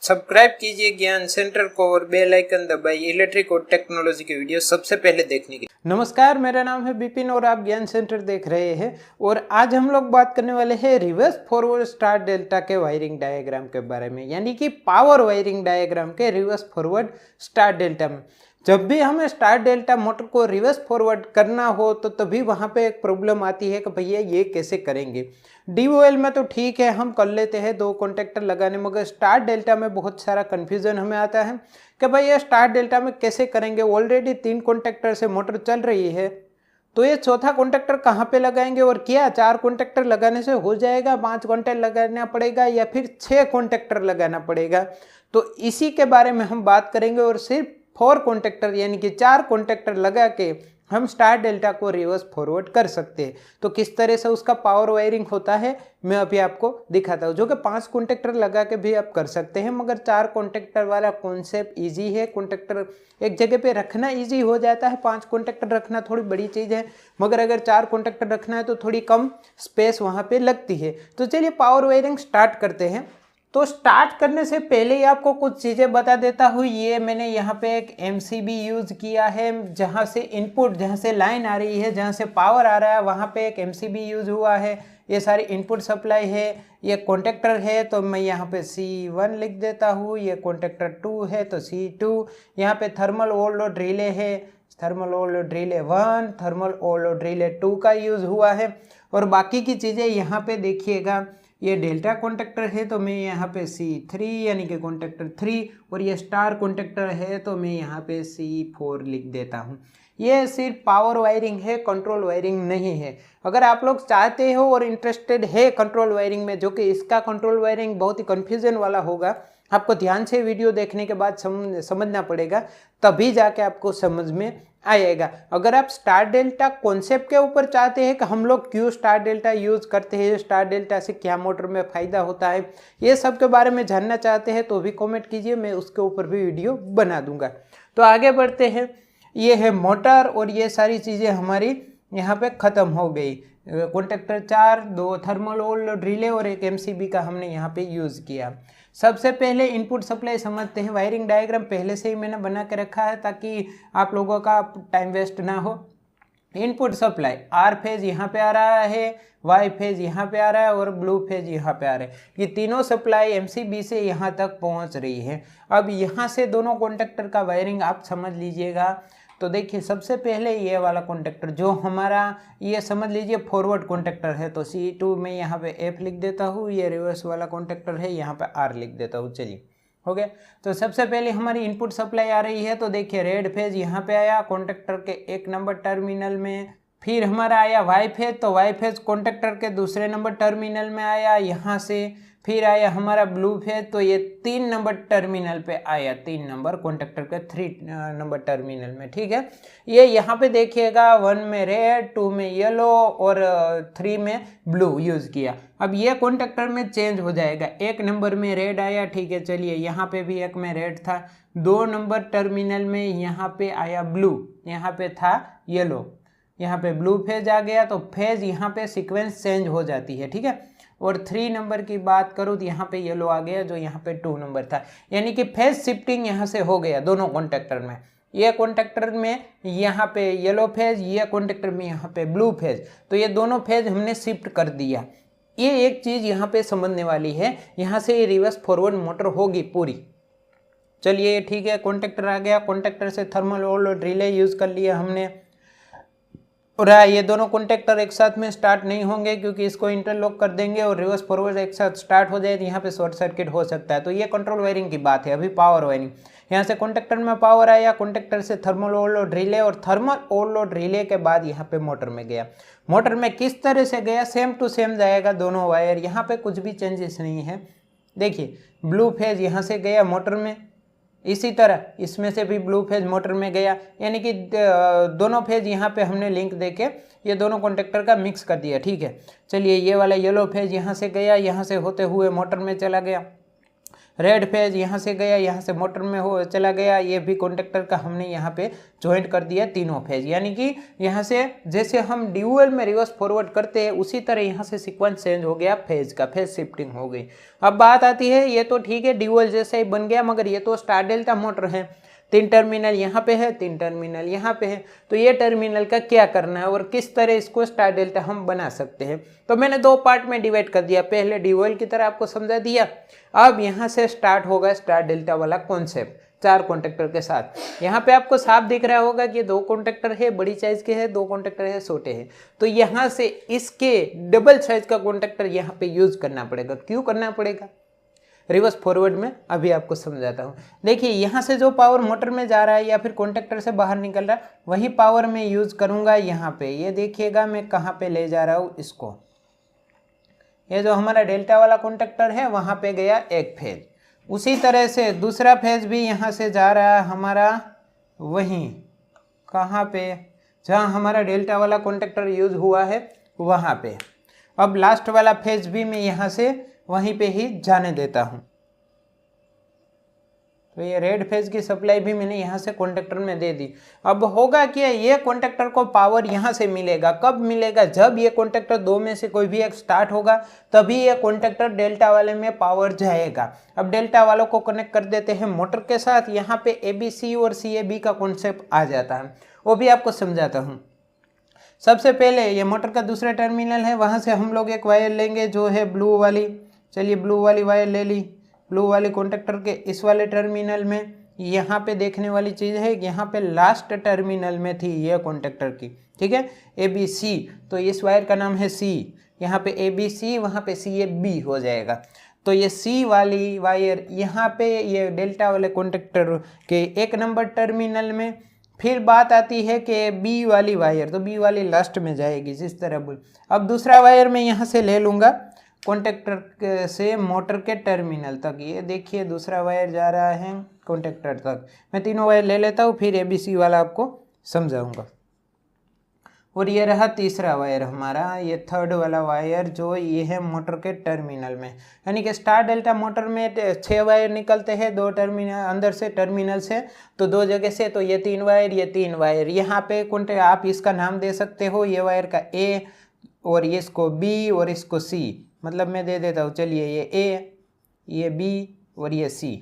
Subscribe कीजिए ज्ञान centre को और बेल आइकन दबाइए इलेक्ट्रिक और टेक्नोलॉजी की वीडियो सबसे पहले देखने के। नमस्कार, मेरा नाम है बिपिन और आप ज्ञान सेंटर देख रहे हैं। और आज हम लोग बात करने वाले हैं रिवर्स फॉरवर्ड स्टार डेल्टा के वायरिंग डायग्राम के बारे में, यानी कि पावर वायरिंग डायग्राम के रिवर्स फॉरवर्ड स्टार डेल्टा में। जब भी हमें स्टार डेल्टा मोटर को रिवर्स फॉरवर्ड करना हो तो तभी वहाँ पे एक प्रॉब्लम आती है कि भैया ये कैसे करेंगे। DOL में तो ठीक है, हम कर लेते हैं 2 कॉन्टेक्टर लगाने, मगर स्टार डेल्टा में बहुत सारा कन्फ्यूजन हमें आता है कि भाई ये स्टार डेल्टा में कैसे करेंगे। ऑलरेडी 3 कॉन्टेक्टर से मोटर चल रही है, तो ये चौथा कॉन्टेक्टर कहाँ पे लगाएंगे और क्या 4 कॉन्टेक्टर लगाने से हो जाएगा, 5 कॉन्टेक्टर लगाना पड़ेगा या फिर 6 कॉन्टेक्टर लगाना पड़ेगा। तो इसी के बारे में हम बात करेंगे और सिर्फ 4 कॉन्टेक्टर यानी कि 4 कॉन्टेक्टर लगा के हम स्टार डेल्टा को रिवर्स फॉरवर्ड कर सकते हैं। तो किस तरह से उसका पावर वायरिंग होता है मैं अभी आपको दिखाता हूँ, जो कि 5 कॉन्टेक्टर लगा के भी आप कर सकते हैं, मगर 4 कॉन्टेक्टर वाला कॉन्सेप्ट इजी है। कॉन्टेक्टर एक जगह पे रखना इजी हो जाता है, 5 कॉन्टेक्टर रखना थोड़ी बड़ी चीज़ है, मगर अगर 4 कॉन्टेक्टर रखना है तो थोड़ी कम स्पेस वहाँ पे लगती है। तो चलिए पावर वायरिंग स्टार्ट करते हैं। तो स्टार्ट करने से पहले ही आपको कुछ चीज़ें बता देता हूँ। ये मैंने यहाँ पे एक MCB यूज़ किया है, जहाँ से इनपुट, जहाँ से लाइन आ रही है, जहाँ से पावर आ रहा है वहाँ पे एक MCB यूज़ हुआ है। ये सारी इनपुट सप्लाई है, ये कॉन्टेक्टर है तो मैं यहाँ पे C1 लिख देता हूँ। ये कॉन्टेक्टर 2 है तो C2। यहाँ पे थर्मल ओवरलोड रिले है, thermal overload relay 1, thermal overload relay 2 का यूज़ हुआ है। और बाकी की चीज़ें यहाँ पे देखिएगा, ये डेल्टा कॉन्टेक्टर है तो मैं यहाँ पे C3 यानी कि कॉन्टेक्टर 3, और ये स्टार कॉन्टेक्टर है तो मैं यहाँ पे C4 लिख देता हूँ। ये सिर्फ पावर वायरिंग है, कंट्रोल वायरिंग नहीं है। अगर आप लोग चाहते हो और इंटरेस्टेड है कंट्रोल वायरिंग में, जो कि इसका कंट्रोल वायरिंग बहुत ही कन्फ्यूजन वाला होगा, आपको ध्यान से वीडियो देखने के बाद समझना पड़ेगा, तभी जाके आपको समझ में आएगा। अगर आप स्टार डेल्टा कॉन्सेप्ट के ऊपर चाहते हैं कि हम लोग क्यों स्टार डेल्टा यूज़ करते हैं, स्टार डेल्टा से क्या मोटर में फ़ायदा होता है, ये सब के बारे में जानना चाहते हैं तो भी कमेंट कीजिए, मैं उसके ऊपर भी वीडियो बना दूंगा। तो आगे बढ़ते हैं। ये है मोटर और ये सारी चीज़ें हमारी यहाँ पे ख़त्म हो गई। कॉन्टेक्टर 4, 2 थर्मल ओवरलोड रिले और एक MCB का हमने यहाँ पे यूज़ किया। सबसे पहले इनपुट सप्लाई समझते हैं। वायरिंग डायग्राम पहले से ही मैंने बना के रखा है ताकि आप लोगों का टाइम वेस्ट ना हो। इनपुट सप्लाई R फेज यहाँ पे आ रहा है, Y फेज यहाँ पे आ रहा है और ब्लू फेज यहाँ पे आ रहा है। ये तीनों सप्लाई MCB से यहाँ तक पहुँच रही है। अब यहाँ से दोनों कॉन्टेक्टर का वायरिंग आप समझ लीजिएगा। तो देखिए, सबसे पहले ये वाला कॉन्टेक्टर जो हमारा, ये समझ लीजिए फॉरवर्ड कॉन्टेक्टर है, तो C2 में यहाँ पे F लिख देता हूँ। ये रिवर्स वाला कॉन्टेक्टर है, यहाँ पे R लिख देता हूँ। चलिए हो गया। तो सबसे पहले हमारी इनपुट सप्लाई आ रही है, तो देखिए रेड फेज यहाँ पे आया कॉन्टेक्टर के 1 नंबर टर्मिनल में। फिर हमारा आया Y फेज, तो Y फेज कॉन्टेक्टर के 2 नंबर टर्मिनल में आया यहाँ से। फिर आया हमारा ब्लू फेज, तो ये 3 नंबर टर्मिनल पे आया, 3 नंबर कॉन्टेक्टर के 3 नंबर टर्मिनल में। ठीक है, ये यहाँ पे देखिएगा 1 में रेड, 2 में येलो और 3 में ब्लू यूज़ किया। अब ये कॉन्टेक्टर में चेंज हो जाएगा, 1 नंबर में रेड आया। ठीक है, चलिए यहाँ पे भी 1 में रेड था, 2 नंबर टर्मिनल में यहाँ पे आया ब्लू, यहाँ पे था येलो, यहाँ पे ब्लू फेज आ गया। तो फेज यहाँ पे सीक्वेंस चेंज हो जाती है। ठीक है, और 3 नंबर की बात करूँ तो यहाँ पे येलो आ गया जो यहाँ पे 2 नंबर था, यानी कि फेज शिफ्टिंग यहाँ से हो गया दोनों कॉन्टेक्टर में। ये कॉन्टेक्टर में यहाँ पे येलो फेज, ये कॉन्टेक्टर में यहाँ पे ब्लू फेज, तो ये दोनों फेज हमने शिफ्ट कर दिया। ये एक चीज़ यहाँ पे समझने वाली है, यहाँ से ये रिवर्स फॉरवर्ड मोटर होगी पूरी। चलिए ठीक है, कॉन्टेक्टर आ गया, कॉन्टेक्टर से थर्मल ओवरलोड रिले यूज़ कर लिया हमने। और ये दोनों कॉन्टेक्टर एक साथ में स्टार्ट नहीं होंगे क्योंकि इसको इंटरलॉक कर देंगे और रिवर्स फॉरवर्ड एक साथ स्टार्ट हो जाए तो यहाँ पे शॉर्ट सर्किट हो सकता है। तो ये कंट्रोल वायरिंग की बात है। अभी पावर वायरिंग, यहाँ से कॉन्टेक्टर में पावर आया, कॉन्टेक्टर से थर्मल ओवरलोड रिले और थर्मल ओवरलोड रिले के बाद यहाँ पे मोटर में गया। मोटर में किस तरह से गया, सेम टू सेम जाएगा दोनों वायर, यहाँ पे कुछ भी चेंजेस नहीं है। देखिए ब्लू फेज यहाँ से गया मोटर में, इसी तरह इसमें से भी ब्लू फेज मोटर में गया, यानी कि दोनों फेज यहाँ पे हमने लिंक देके ये दोनों कॉन्टेक्टर का मिक्स कर दिया। ठीक है, चलिए ये वाला येलो फेज यहाँ से गया, यहाँ से होते हुए मोटर में चला गया। रेड फेज यहाँ से गया, यहाँ से मोटर में हो चला गया, ये भी कॉन्टेक्टर का हमने यहाँ पे ज्वाइंट कर दिया तीनों फेज। यानी कि यहाँ से जैसे हम ड्यूअल में रिवर्स फॉरवर्ड करते हैं उसी तरह यहाँ से सीक्वेंस चेंज हो गया फेज का, फेज शिफ्टिंग हो गई। अब बात आती है, ये तो ठीक है ड्यूअल जैसा ही बन गया, मगर ये तो स्टार डेल्टा मोटर है, 3 टर्मिनल यहाँ पे है, 3 टर्मिनल यहाँ पे है, तो ये टर्मिनल का क्या करना है और किस तरह इसको स्टार डेल्टा हम बना सकते हैं। तो मैंने 2 पार्ट में डिवाइड कर दिया, पहले ड्यूअल की तरह आपको समझा दिया। अब यहाँ से स्टार्ट होगा स्टार डेल्टा वाला कॉन्सेप्ट 4 कॉन्टेक्टर के साथ। यहाँ पे आपको साफ दिख रहा होगा कि 2 कॉन्टेक्टर है, बड़ी साइज के है, 2 कॉन्टेक्टर है छोटे हैं। तो यहाँ से इसके डबल साइज का कॉन्टेक्टर यहाँ पे यूज करना पड़ेगा। क्यों करना पड़ेगा? रिवर्स फॉरवर्ड में अभी आपको समझाता हूँ। देखिए यहाँ से जो पावर मोटर में जा रहा है या फिर कॉन्टेक्टर से बाहर निकल रहा है, वही पावर मैं यूज करूँगा यहाँ पे। ये देखिएगा मैं कहाँ पे ले जा रहा हूँ इसको। ये जो हमारा डेल्टा वाला कॉन्टेक्टर है वहाँ पे गया एक फेज, उसी तरह से दूसरा फेज भी यहाँ से जा रहा है हमारा वहीं, कहाँ पे, जहाँ हमारा डेल्टा वाला कॉन्टेक्टर यूज हुआ है वहाँ पे। अब लास्ट वाला फेज भी मैं यहाँ से वहीं पे ही जाने देता हूँ। तो ये रेड फेज की सप्लाई भी मैंने यहाँ से कॉन्टेक्टर में दे दी। अब होगा क्या, ये कॉन्टेक्टर को पावर यहाँ से मिलेगा। कब मिलेगा? जब ये कॉन्टेक्टर 2 में से कोई भी एक स्टार्ट होगा तभी ये कॉन्टेक्टर डेल्टा वाले में पावर जाएगा। अब डेल्टा वालों को कनेक्ट कर देते हैं मोटर के साथ। यहाँ पे ABC और CAB का कॉन्सेप्ट आ जाता है, वो भी आपको समझाता हूँ। सबसे पहले ये मोटर का दूसरा टर्मिनल है, वहाँ से हम लोग एक वायर लेंगे जो है ब्लू वाली। चलिए ब्लू वाली वायर ले ली। ब्लू वाले कॉन्टेक्टर के इस वाले टर्मिनल में यहाँ पे देखने वाली चीज़ है, यहाँ पे लास्ट टर्मिनल में थी ये कॉन्टेक्टर की, ठीक है, ABC। तो इस वायर का नाम है C, यहाँ पे ABC, वहाँ पे CAB हो जाएगा। तो ये C वाली वायर यहाँ पे ये डेल्टा वाले कॉन्टेक्टर के 1 नंबर टर्मिनल में। फिर बात आती है कि B वाली वायर, तो B वाली लास्ट में जाएगी, जिस तरह बोल। अब दूसरा वायर मैं यहाँ से ले लूँगा कॉन्टेक्टर से मोटर के टर्मिनल तक। ये देखिए दूसरा वायर जा रहा है कॉन्टेक्टर तक। मैं तीनों वायर ले लेता हूँ, फिर ABC वाला आपको समझाऊंगा। और ये रहा तीसरा वायर हमारा, ये थर्ड वाला वायर जो ये है मोटर के टर्मिनल में। यानी कि स्टार डेल्टा मोटर में 6 वायर निकलते हैं, 2 टर्मिनल अंदर से टर्मिनल से, तो 2 जगह से। तो ये 3 वायर, ये 3 वायर। यहाँ पे आप इसका नाम दे सकते हो, ये वायर का A और ये इसको B और इसको C, मतलब मैं दे देता हूँ। चलिए ये A, ये B और ये C।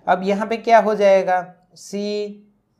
अब यहाँ पे क्या हो जाएगा, C,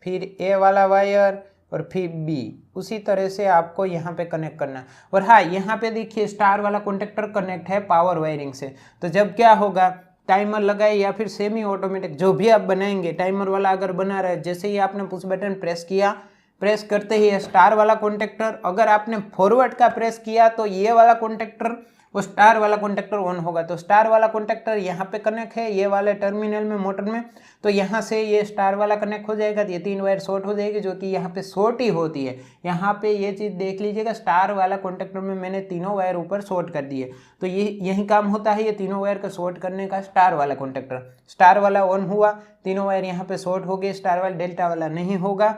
फिर A वाला वायर और फिर B। उसी तरह से आपको यहाँ पे कनेक्ट करना। और हाँ, यहाँ पे देखिए स्टार वाला कॉन्टेक्टर कनेक्ट है पावर वायरिंग से। तो जब क्या होगा, टाइमर लगाए या फिर सेमी ऑटोमेटिक जो भी आप बनाएंगे, टाइमर वाला अगर बना रहे, जैसे ही आपने पुश बटन प्रेस किया, प्रेस करते ही स्टार वाला कॉन्टेक्टर, अगर आपने फॉरवर्ड का प्रेस किया तो ये वाला कॉन्टेक्टर, वो स्टार वाला कॉन्टेक्टर ऑन होगा। तो स्टार वाला कॉन्टेक्टर यहाँ पे कनेक्ट है ये वाले टर्मिनल में मोटर में, तो यहाँ से ये स्टार वाला कनेक्ट हो जाएगा। तो ये 3 वायर शॉर्ट हो जाएगी, जो कि यहाँ पे शॉर्ट ही होती है। यहाँ पे ये चीज़ देख लीजिएगा, स्टार वाला कॉन्टेक्टर में मैंने तीनों वायर ऊपर शॉर्ट कर दिए। तो ये यही काम होता है, ये तीनों वायर का शॉर्ट करने का। स्टार वाला कॉन्टेक्टर, स्टार वाला ऑन हुआ, तीनों वायर यहाँ पे शॉर्ट हो गए, स्टार वाला डेल्टा वाला नहीं होगा।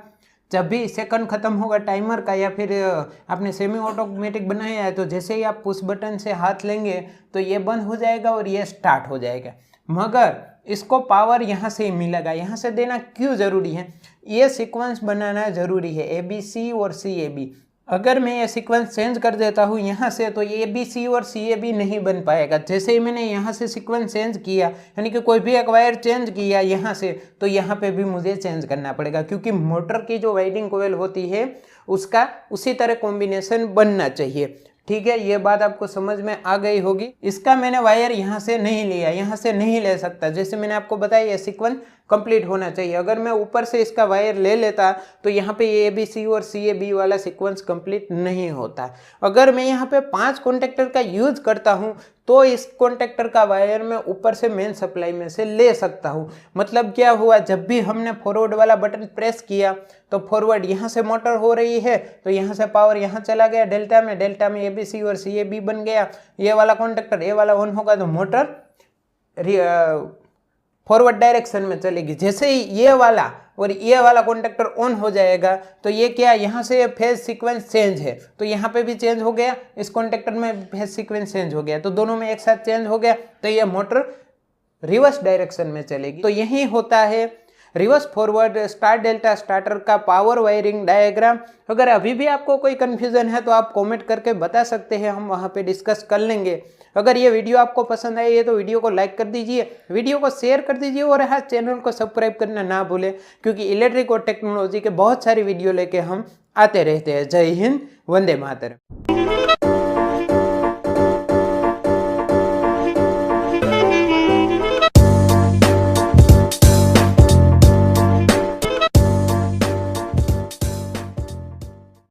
जब भी सेकंड खत्म होगा टाइमर का, या फिर आपने सेमी ऑटोमेटिक बनाया है, तो जैसे ही आप पुश बटन से हाथ लेंगे तो ये बंद हो जाएगा और ये स्टार्ट हो जाएगा। मगर इसको पावर यहाँ से ही मिलेगा। यहाँ से देना क्यों ज़रूरी है? ये सीक्वेंस बनाना ज़रूरी है, ABC और CAB। अगर मैं ये सीक्वेंस चेंज कर देता हूँ यहाँ से, तो ये ABC और CAB नहीं बन पाएगा। जैसे ही मैंने यहाँ से सीक्वेंस चेंज किया, यानी कि कोई भी एक वायर चेंज किया यहाँ से, तो यहाँ पे भी मुझे चेंज करना पड़ेगा, क्योंकि मोटर की जो वाइंडिंग कॉइल होती है उसका उसी तरह कॉम्बिनेशन बनना चाहिए। ठीक है, ये बात आपको समझ में आ गई होगी। इसका मैंने वायर यहाँ से नहीं लिया, यहाँ से नहीं ले सकता। जैसे मैंने आपको बताया, ये सीक्वेंस कंप्लीट होना चाहिए। अगर मैं ऊपर से इसका वायर ले लेता तो यहाँ पे ये ABC और CAB वाला सीक्वेंस कंप्लीट नहीं होता। अगर मैं यहाँ पे 5 कॉन्टेक्टर का यूज करता हूँ तो इस कॉन्टेक्टर का वायर मैं ऊपर से मेन सप्लाई में से ले सकता हूँ। मतलब क्या हुआ, जब भी हमने फॉरवर्ड वाला बटन प्रेस किया तो फॉरवर्ड यहाँ से मोटर हो रही है, तो यहाँ से पावर यहाँ चला गया डेल्टा में, डेल्टा में ABC और CAB बन गया। ये वाला कॉन्टेक्टर, ये वाला ऑन होगा तो मोटर फॉरवर्ड डायरेक्शन में चलेगी। जैसे ही ये वाला और ये वाला कॉन्टेक्टर ऑन हो जाएगा तो ये क्या, यहाँ से फेज सीक्वेंस चेंज है, तो यहाँ पे भी चेंज हो गया, इस कॉन्टेक्टर में फेज सीक्वेंस चेंज हो गया, तो दोनों में एक साथ चेंज हो गया। तो ये मोटर रिवर्स डायरेक्शन में चलेगी। तो यही होता है reverse forward star delta starter का पावर वायरिंग डायग्राम। अगर अभी भी आपको कोई कन्फ्यूज़न है तो आप कमेंट करके बता सकते हैं, हम वहाँ पे डिस्कस कर लेंगे। अगर ये वीडियो आपको पसंद आई है तो वीडियो को लाइक कर दीजिए, वीडियो को शेयर कर दीजिए और हाँ, चैनल को सब्सक्राइब करना ना भूलें, क्योंकि इलेक्ट्रिक और टेक्नोलॉजी के बहुत सारी वीडियो लेके हम आते रहते हैं। जय हिंद, वंदे मातरम।